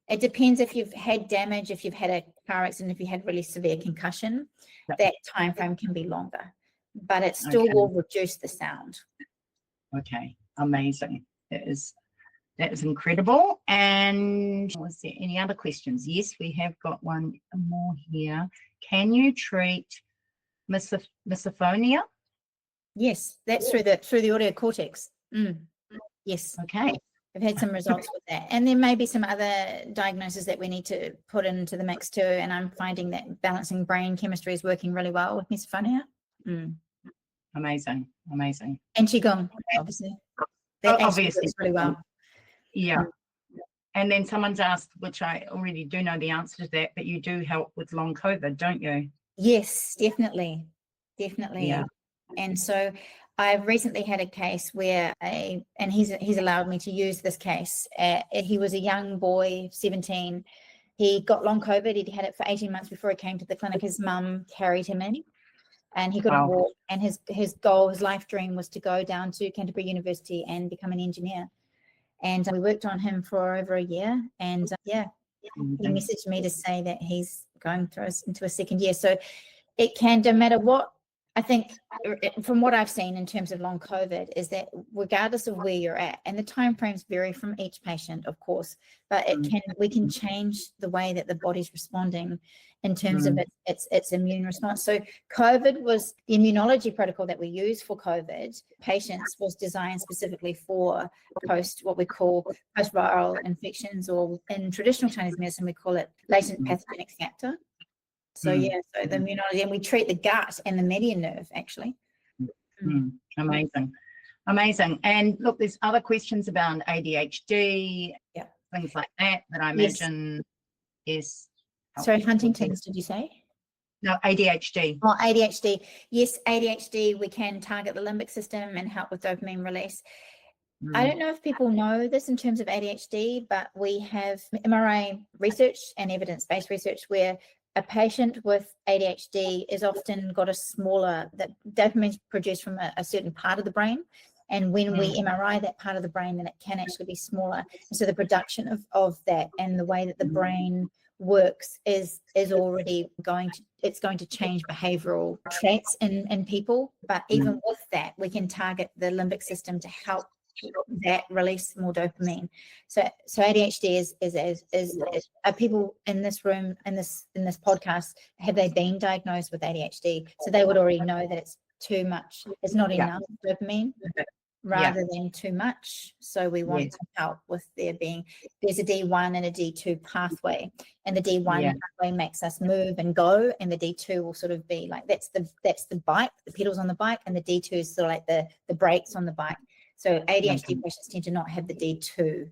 It depends if you've had damage, if you've had a car accident, if you had really severe concussion, that time frame can be longer, but it still will reduce the sound. Okay, amazing. That is incredible. And was there any other questions? Yes, we have got one more here. Can you treat misophonia? Yes, that's through the audio cortex. Yes. Okay. We've had some results with that. And there may be some other diagnoses that we need to put into the mix too. And I'm finding that balancing brain chemistry is working really well with misophonia. Amazing, amazing. And Qi Gong, obviously. That obviously works really well. Yeah. And then someone's asked, which I already do know the answer to that, but you do help with long COVID, don't you? Yes, definitely. Definitely. Yeah. And so I've recently had a case where and he's allowed me to use this case. He was a young boy, 17. He got long COVID. He'd had it for 18 months before he came to the clinic. His mum carried him in, and he couldn't walk. And his goal, his life dream, was to go down to Canterbury University and become an engineer. And we worked on him for over a year. And he messaged me to say that he's going into a second year. So it can, no matter what. I think from what I've seen in terms of long COVID is that regardless of where you're at, and the timeframes vary from each patient, of course, but we can change the way that the body's responding in terms of its immune response. So COVID was the immunology protocol that we use for COVID patients was designed specifically for what we call post-viral infections, or in traditional Chinese medicine, we call it latent pathogenic factor. So so the immunology, and we treat the gut and the median nerve actually. Amazing, amazing. And look, there's other questions about ADHD, things like that I imagine is. Sorry, Huntington's, did you say? No, ADHD. Oh, ADHD. Yes, ADHD. We can target the limbic system and help with dopamine release. I don't know if people know this in terms of ADHD, but we have MRI research and evidence-based research where a patient with ADHD is often got a smaller, that dopamine is produced from a certain part of the brain. And when we MRI that part of the brain, then it can actually be smaller. And so the production of that and the way that the brain works is already going to change behavioral traits in people. But even with that, we can target the limbic system to help that release more dopamine. So ADHD is are people in this room, in this podcast, have they been diagnosed with ADHD? So they would already know that it's too much, it's not enough dopamine rather than too much. So we want to help with there's a D1 and a D2 pathway, and the D1 pathway makes us move and go, and the D2 will sort of be like that's the bike, the pedals on the bike, and the D2 is sort of like the brakes on the bike. So ADHD patients tend to not have the D2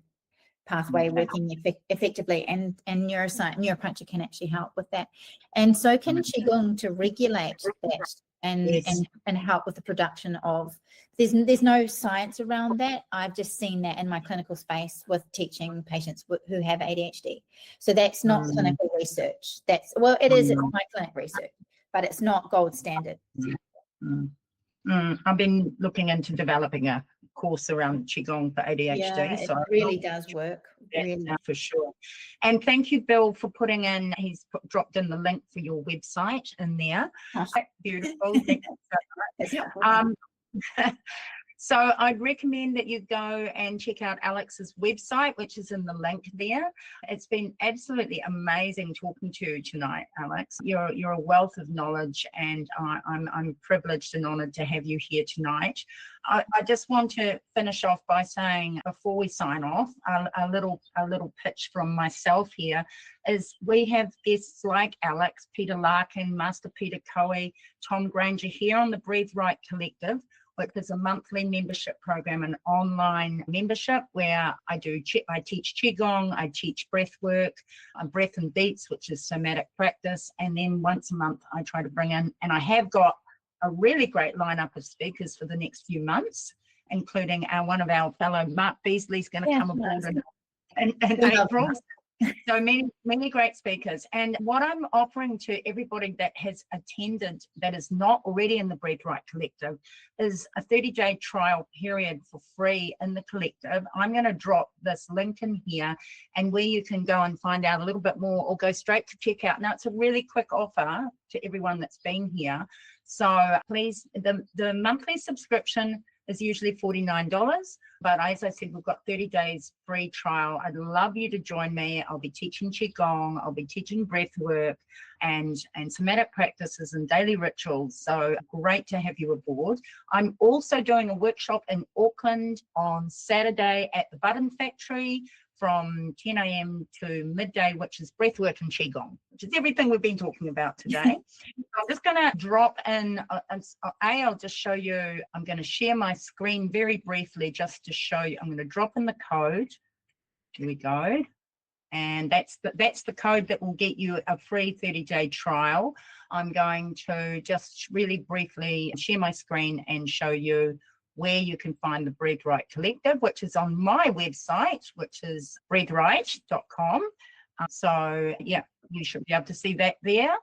pathway working effectively, and neuroscience, neuropuncture can actually help with that. And so can Qi Gong to regulate that and help with the production of, there's no science around that. I've just seen that in my clinical space with teaching patients who have ADHD. So that's not clinical research. It's my clinic research, but it's not gold standard. I've been looking into developing a course around Qigong for ADHD. Yeah, so it really does work. Really. For sure. And thank you, Bill, for putting in, he's dropped in the link for your website in there. Beautiful. Thank you so much. So I'd recommend that you go and check out Alex's website, which is in the link there. It's been absolutely amazing talking to you tonight, Alex. You're a wealth of knowledge, and I'm privileged and honoured to have you here tonight. I just want to finish off by saying, before we sign off, a little pitch from myself here is we have guests like Alex, Peter Larkin, Master Peter Coe, Tom Granger here on the Breathwork Collective. which is a monthly membership program, an online membership where I teach Qi Gong, I teach breathwork, breath and beats, which is somatic practice. And then once a month, I try to bring in, and I have got a really great lineup of speakers for the next few months, including one of our fellow Mark Beasley's going to come aboard in April. So many great speakers. And what I'm offering to everybody that has attended, that is not already in the Breathwork Collective, is a 30-day trial period for free in the collective. I'm going to drop this link in here, and where you can go and find out a little bit more or go straight to checkout. Now, it's a really quick offer to everyone that's been here. So please, the monthly subscription is usually $49, but as I said, we've got 30 days free trial. I'd love you to join me. I'll be teaching Qi Gong, I'll be teaching breath work and somatic practices and daily rituals. So great to have you aboard. I'm also doing a workshop in Auckland on Saturday at the Button Factory from 10 a.m. to midday, which is breathwork and Qi Gong, which is everything we've been talking about today. I'm just going to drop in, I'll just show you, I'm going to share my screen very briefly just to show you. I'm going to drop in the code. Here we go. And that's the code that will get you a free 30-day trial. I'm going to just really briefly share my screen and show you where you can find the Breathwork Collective, which is on my website, which is breathwork.com. So yeah, you should be able to see that there.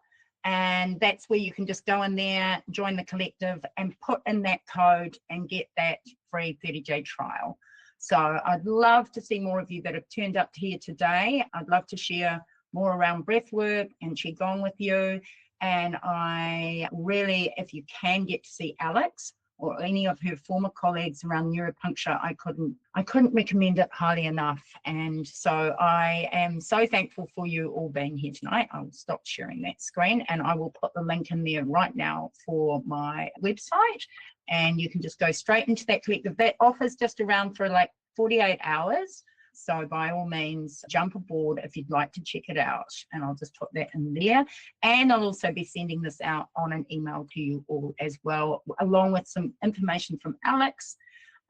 And that's where you can just go in there, join the collective and put in that code and get that free 30-day trial. So I'd love to see more of you that have turned up here today. I'd love to share more around breathwork and Qi Gong with you. And I really, if you can get to see Alex or any of her former colleagues around neuropuncture, I couldn't recommend it highly enough. And so I am so thankful for you all being here tonight. I'll stop sharing that screen and I will put the link in there right now for my website. And you can just go straight into that collective. That offer's just around for like 48 hours. So by all means, jump aboard if you'd like to check it out. And I'll just put that in there. And I'll also be sending this out on an email to you all as well, along with some information from Alex.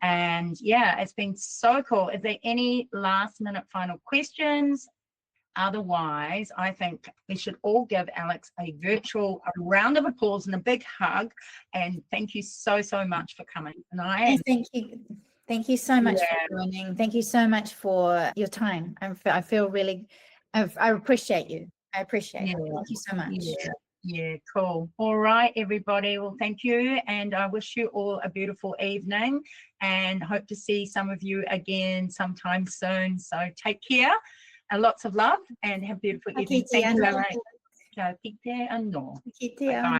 And yeah, it's been so cool. Is there any last minute final questions? Otherwise, I think we should all give Alex a round of applause and a big hug. And thank you so much for coming tonight. Thank you. Thank you so much for joining. Thank you so much for your time. I feel really, I appreciate you. I appreciate it. Thank you so much. Yeah, cool. All right, everybody. Well, thank you. And I wish you all a beautiful evening and hope to see some of you again sometime soon. So take care and lots of love and have a beautiful evening. Thank you. Bye.